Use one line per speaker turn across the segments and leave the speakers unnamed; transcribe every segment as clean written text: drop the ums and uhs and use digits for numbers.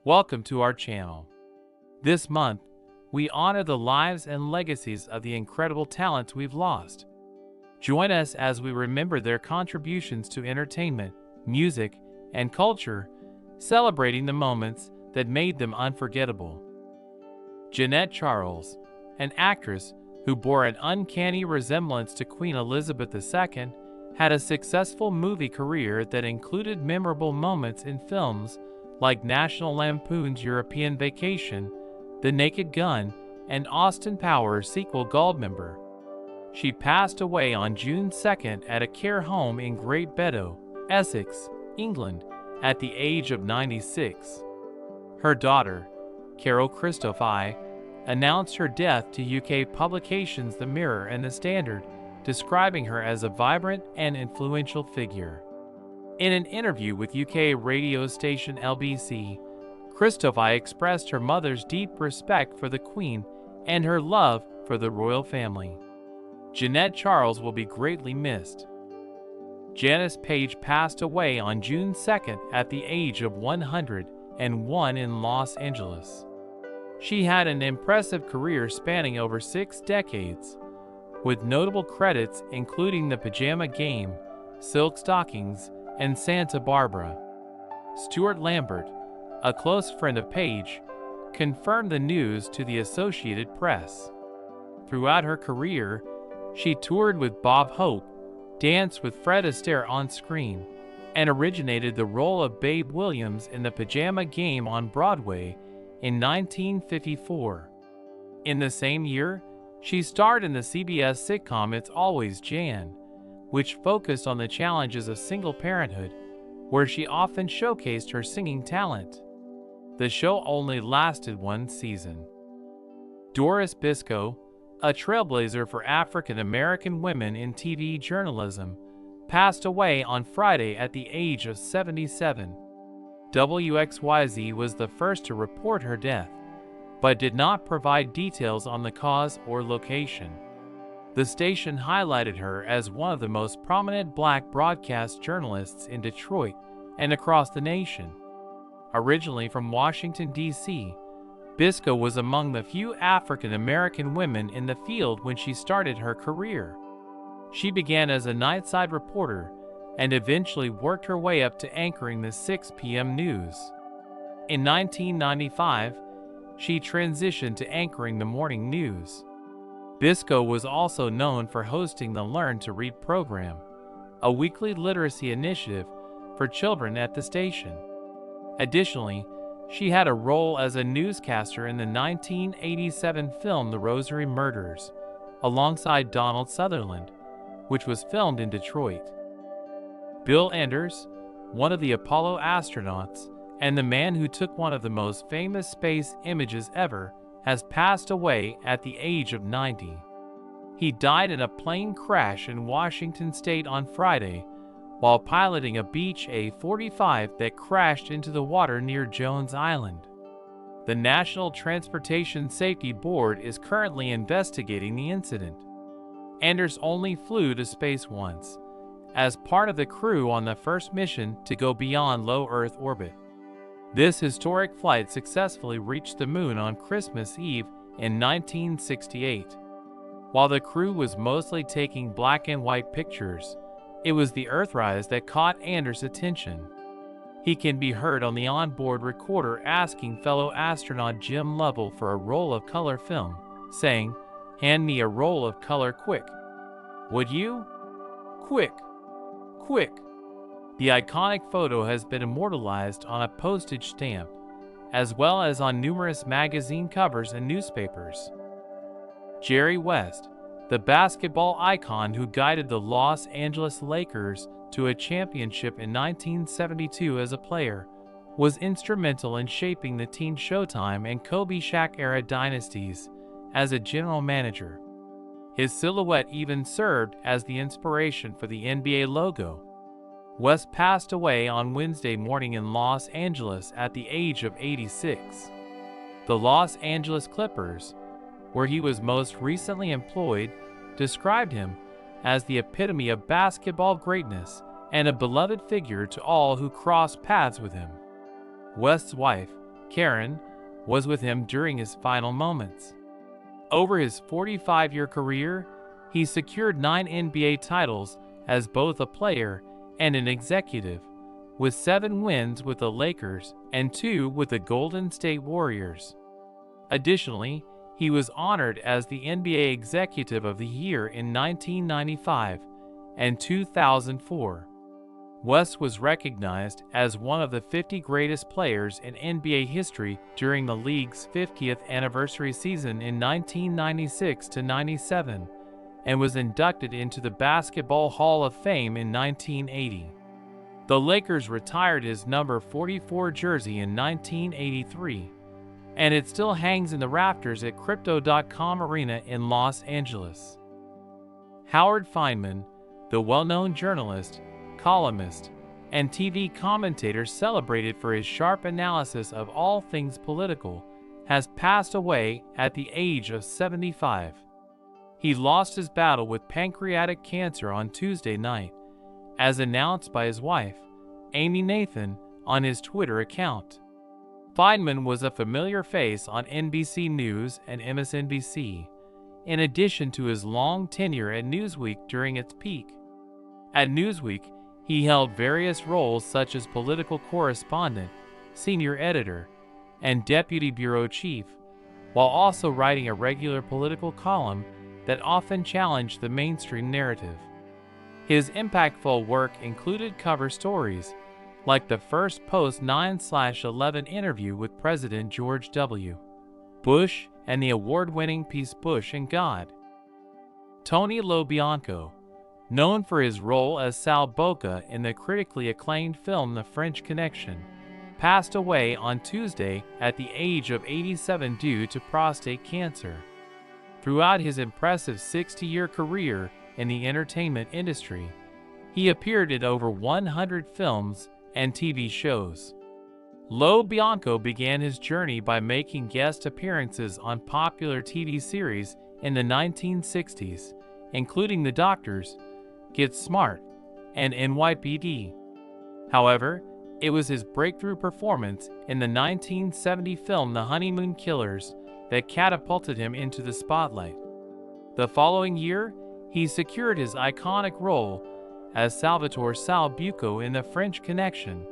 Welcome to our channel. This month, we honor the lives and legacies of the incredible talents we've lost. Join us as we remember their contributions to entertainment, music, and culture, celebrating the moments that made them unforgettable. Jeannette Charles, an actress who bore an uncanny resemblance to Queen Elizabeth II, had a successful movie career that included memorable moments in films like National Lampoon's European Vacation, The Naked Gun, and Austin Powers' sequel Goldmember. She passed away on June 2nd at a care home in Great Beddoe, Essex, England, at the age of 96. Her daughter, Carol Christophe, announced her death to UK publications The Mirror and The Standard, describing her as a vibrant and influential figure. In an interview with UK radio station LBC, Christophe expressed her mother's deep respect for the Queen and her love for the royal family. Jeannette Charles will be greatly missed. Janis Paige passed away on June 2nd at the age of 101 in Los Angeles. She had an impressive career spanning over 6 decades, with notable credits including The Pajama Game, Silk Stockings, and Santa Barbara. Stuart Lambert, a close friend of Paige, confirmed the news to the Associated Press. Throughout her career, she toured with Bob Hope, danced with Fred Astaire on screen, and originated the role of Babe Williams in The Pajama Game on Broadway in 1954. In the same year, she starred in the CBS sitcom It's Always Jan, which focused on the challenges of single parenthood, where she often showcased her singing talent. The show only lasted 1 season. Doris Biscoe, a trailblazer for African American women in TV journalism, passed away on Friday at the age of 77. WXYZ was the first to report her death, but did not provide details on the cause or location. The station highlighted her as one of the most prominent black broadcast journalists in Detroit and across the nation. Originally from Washington, D.C., Biscoe was among the few African American women in the field when she started her career. She began as a nightside reporter and eventually worked her way up to anchoring the 6 p.m. news. In 1995, she transitioned to anchoring the morning news. Biscoe was also known for hosting the Learn to Read program, a weekly literacy initiative for children at the station. Additionally, she had a role as a newscaster in the 1987 film The Rosary Murders, alongside Donald Sutherland, which was filmed in Detroit. Bill Anders, one of the Apollo astronauts and the man who took one of the most famous space images ever, has passed away at the age of 90. He died in a plane crash in Washington state on Friday while piloting a Beech A-45 that crashed into the water near Jones Island. The National Transportation Safety Board is currently investigating the incident. Anders only flew to space once, as part of the crew on the first mission to go beyond low Earth orbit. This historic flight successfully reached the moon on Christmas Eve in 1968. While the crew was mostly taking black and white pictures, it was the Earthrise that caught Anders' attention. He can be heard on the onboard recorder asking fellow astronaut Jim Lovell for a roll of color film, saying, "Hand me a roll of color quick. Would you? Quick, quick." The iconic photo has been immortalized on a postage stamp, as well as on numerous magazine covers and newspapers. Jerry West, the basketball icon who guided the Los Angeles Lakers to a championship in 1972 as a player, was instrumental in shaping the teen Showtime and Kobe Shaq-era dynasties as a general manager. His silhouette even served as the inspiration for the NBA logo. West passed away on Wednesday morning in Los Angeles at the age of 86. The Los Angeles Clippers, where he was most recently employed, described him as the epitome of basketball greatness and a beloved figure to all who crossed paths with him. West's wife, Karen, was with him during his final moments. Over his 45-year career, he secured 9 NBA titles as both a player and an executive, with 7 wins with the Lakers and 2 with the Golden State Warriors. Additionally, he was honored as the NBA Executive of the Year in 1995 and 2004. West was recognized as one of the 50 greatest players in NBA history during the league's 50th anniversary season in 1996-97 and was inducted into the Basketball Hall of Fame in 1980. The Lakers retired his number 44 jersey in 1983, and it still hangs in the rafters at Crypto.com Arena in Los Angeles. Howard Fineman, the well-known journalist, columnist, and TV commentator celebrated for his sharp analysis of all things political, has passed away at the age of 75. He lost his battle with pancreatic cancer on Tuesday night, as announced by his wife, Amy Nathan, on his Twitter account. Fineman was a familiar face on NBC News and MSNBC, in addition to his long tenure at Newsweek during its peak. At Newsweek, he held various roles such as political correspondent, senior editor, and deputy bureau chief, while also writing a regular political column that often challenged the mainstream narrative. His impactful work included cover stories, like the first post-9/11 interview with President George W. Bush and the award-winning piece Bush and God. Tony Lo Bianco, known for his role as Sal Boca in the critically acclaimed film The French Connection, passed away on Tuesday at the age of 87 due to prostate cancer. Throughout his impressive 60-year career in the entertainment industry, he appeared in over 100 films and TV shows. Lo Bianco began his journey by making guest appearances on popular TV series in the 1960s, including The Doctors, Get Smart, and NYPD. However, it was his breakthrough performance in the 1970 film The Honeymoon Killers that catapulted him into the spotlight. The following year, he secured his iconic role as Salvatore Sal Bucco in The French Connection,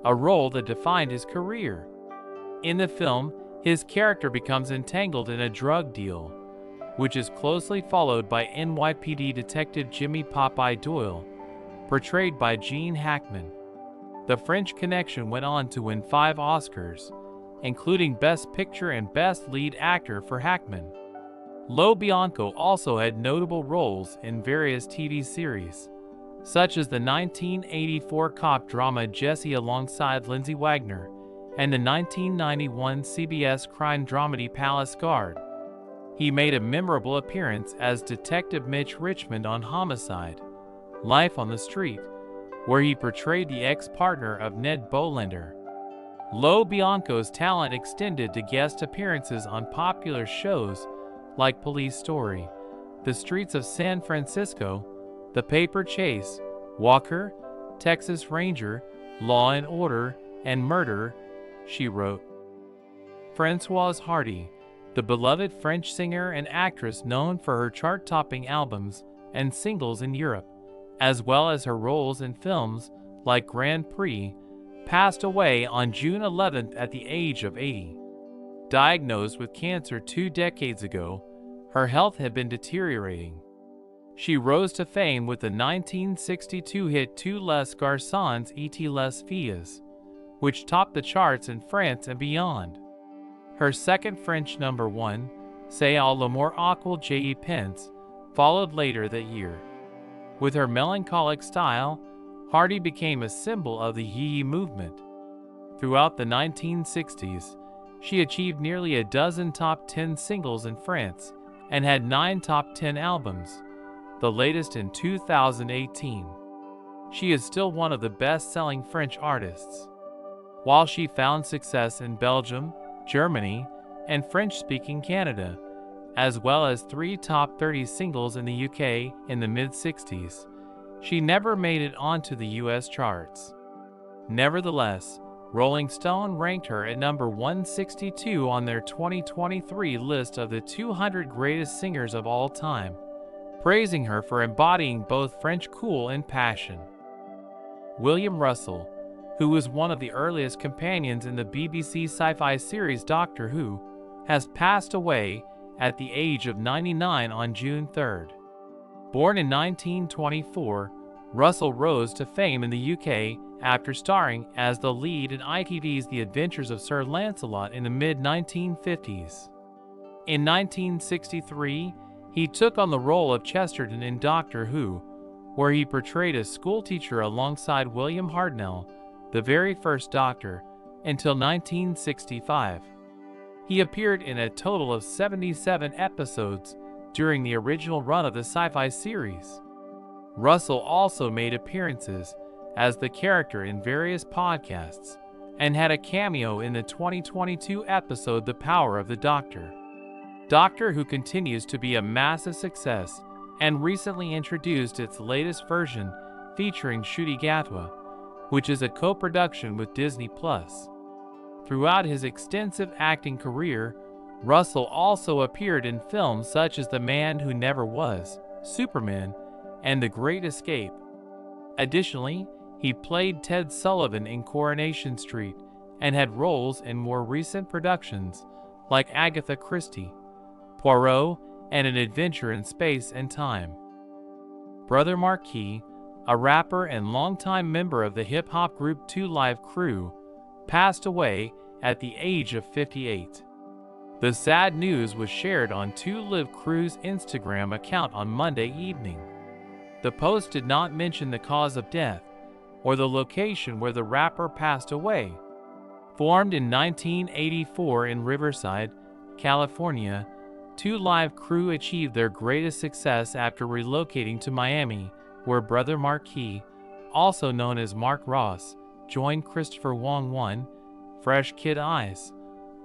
a role that defined his career. In the film, his character becomes entangled in a drug deal, which is closely followed by NYPD detective Jimmy Popeye Doyle, portrayed by Gene Hackman. The French Connection went on to win 5 Oscars, including Best Picture and Best Lead Actor for Hackman. Lo Bianco also had notable roles in various TV series, such as the 1984 cop drama Jessie alongside Lindsay Wagner and the 1991 CBS crime dramedy Palace Guard. He made a memorable appearance as Detective Mitch Richmond on Homicide: Life on the Street, where he portrayed the ex-partner of Ned Bolender. Lo Bianco's talent extended to guest appearances on popular shows like Police Story, The Streets of San Francisco, The Paper Chase, Walker, Texas Ranger, Law and Order, and Murder, She Wrote. Françoise Hardy, the beloved French singer and actress known for her chart-topping albums and singles in Europe, as well as her roles in films like Grand Prix, passed away on June 11th at the age of 80. Diagnosed with cancer 2 decades ago, her health had been deteriorating. She rose to fame with the 1962 hit Tous les garçons et les filles, which topped the charts in France and beyond. Her second French number 1, C'est à l'amour aquel je pense, followed later that year. With her melancholic style, Hardy became a symbol of the yee movement. Throughout the 1960s, she achieved nearly a dozen top 10 singles in France and had 9 top 10 albums, the latest in 2018. She is still one of the best-selling French artists. While she found success in Belgium, Germany, and French-speaking Canada, as well as 3 top 30 singles in the UK in the mid-60s, she never made it onto the US charts. Nevertheless, Rolling Stone ranked her at number 162 on their 2023 list of the 200 greatest singers of all time, praising her for embodying both French cool and passion. William Russell, who was one of the earliest companions in the BBC sci-fi series Doctor Who, has passed away at the age of 99 on June 3rd. Born in 1924, Russell rose to fame in the UK after starring as the lead in ITV's The Adventures of Sir Lancelot in the mid-1950s. In 1963, he took on the role of Chesterton in Doctor Who, where he portrayed a schoolteacher alongside William Hartnell, the very first Doctor, until 1965. He appeared in a total of 77 episodes during the original run of the sci-fi series. Russell also made appearances as the character in various podcasts and had a cameo in the 2022 episode The Power of the Doctor. Doctor Who continues to be a massive success and recently introduced its latest version featuring Ncuti Gatwa, which is a co-production with Disney+. Throughout his extensive acting career, Russell also appeared in films such as The Man Who Never Was, Superman, and The Great Escape. Additionally, he played Ted Sullivan in Coronation Street and had roles in more recent productions like Agatha Christie, Poirot, and An Adventure in Space and Time. Brother Marquis, a rapper and longtime member of the hip-hop group 2 Live Crew, passed away at the age of 58. The sad news was shared on 2 Live Crew's Instagram account on Monday evening. The post did not mention the cause of death or the location where the rapper passed away. Formed in 1984 in Riverside, California, 2 Live Crew achieved their greatest success after relocating to Miami, where Brother Marquis, also known as Mark Ross, joined Christopher Wong 1, Fresh Kid Ice,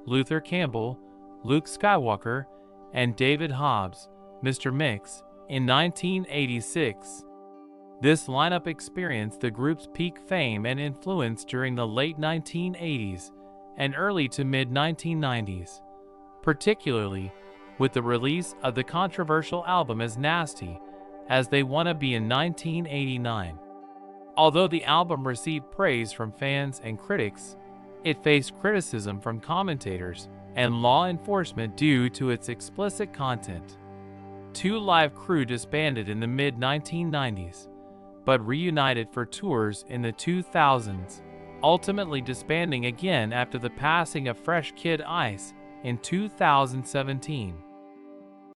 Luther Campbell, Luke Skywalker, and David Hobbs, Mr. Mix, in 1986. This lineup experienced the group's peak fame and influence during the late 1980s and early to mid-1990s, particularly with the release of the controversial album As Nasty as They Wanna Be in 1989. Although the album received praise from fans and critics, it faced criticism from commentators and law enforcement due to its explicit content. 2 Live Crew disbanded in the mid-1990s, but reunited for tours in the 2000s, ultimately disbanding again after the passing of Fresh Kid Ice in 2017.